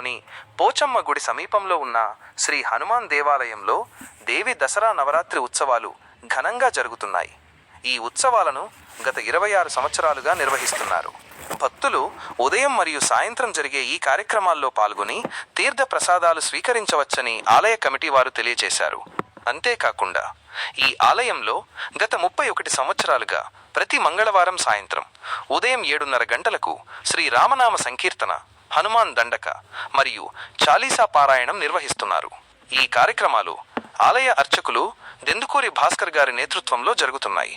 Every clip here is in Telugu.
పట్టణంలోని పోచమ్మ గుడి సమీపంలో ఉన్న శ్రీ హనుమాన్ దేవాలయంలో దేవి దసరా నవరాత్రి ఉత్సవాలు ఘనంగా జరుగుతున్నాయి. ఈ ఉత్సవాలను గత 26 సంవత్సరాలుగా నిర్వహిస్తున్నారు. భక్తులు ఉదయం మరియు సాయంత్రం జరిగే ఈ కార్యక్రమాల్లో పాల్గొని తీర్థ ప్రసాదాలు స్వీకరించవచ్చని ఆలయ కమిటీ వారు తెలియజేశారు. అంతేకాకుండా ఈ ఆలయంలో గత 31 సంవత్సరాలుగా ప్రతి మంగళవారం సాయంత్రం ఉదయం 7:30 గంటలకు శ్రీ రామనామ సంకీర్తన, హనుమాన్ దండక మరియు చాలీసా పారాయణం నిర్వహిస్తున్నారు. ఈ కార్యక్రమాలు ఆలయ అర్చకులు దెందుకూరి భాస్కర్ గారి నేతృత్వంలో జరుగుతున్నాయి.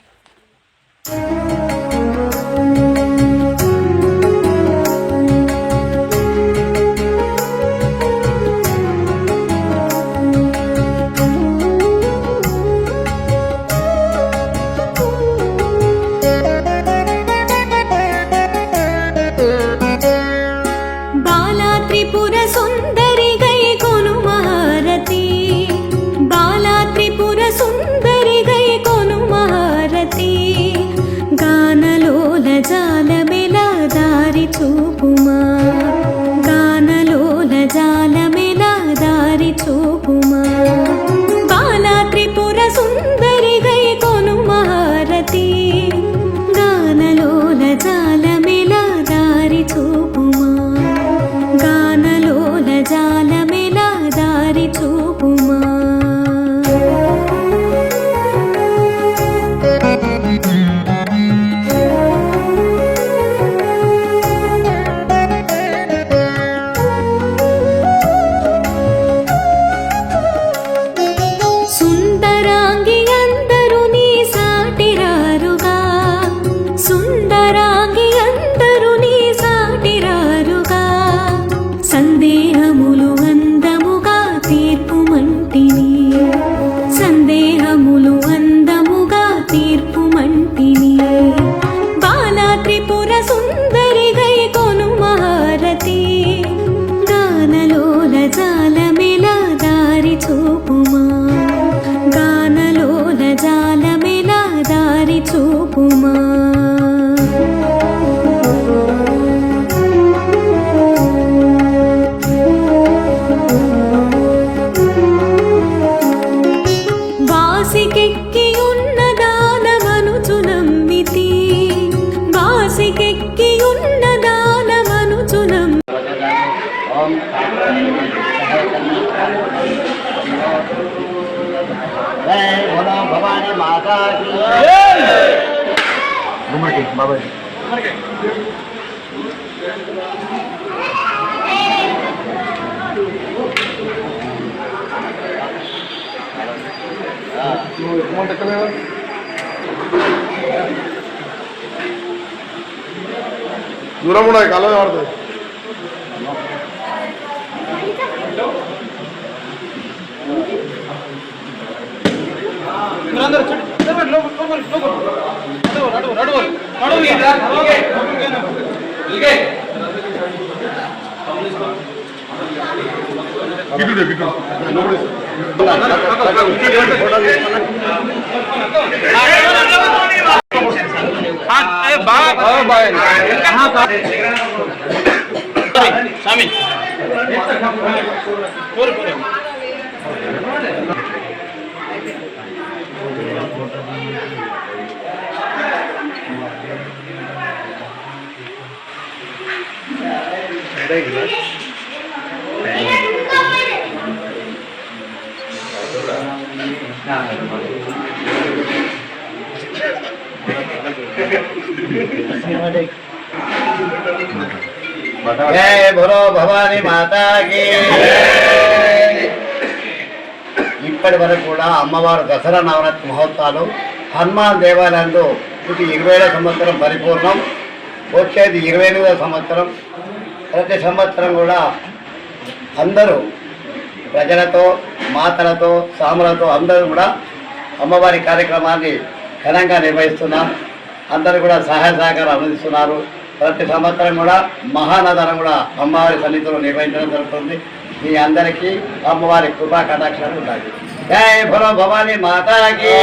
भवानी माता की बाबा दूर कल जय बोलो भवानी माता की। ఇప్పటి వరకు కూడా అమ్మవారు దసరా నవరాత్రి మహోత్సవాలు హనుమాన్ దేవాలయంలో ఇది 20వ సంవత్సరం పరిపూర్ణం. వచ్చేది 28వ సంవత్సరం. ప్రతి సంవత్సరం కూడా అందరూ ప్రజలతో, మాతలతో, సాములతో అందరూ కూడా అమ్మవారి కార్యక్రమాన్ని ఘనంగా నిర్వహిస్తున్నాం. అందరూ కూడా సహాయ సహకారం అందిస్తున్నారు. ప్రతి సంవత్సరం కూడా మహానదనం కూడా అమ్మవారి సన్నిధిలో నిర్వహించడం జరుగుతుంది. మీ అందరికీ అమ్మవారి కృపా కటాక్షాలు ఉండాలి. జై భలో భవానీ మాతాకి.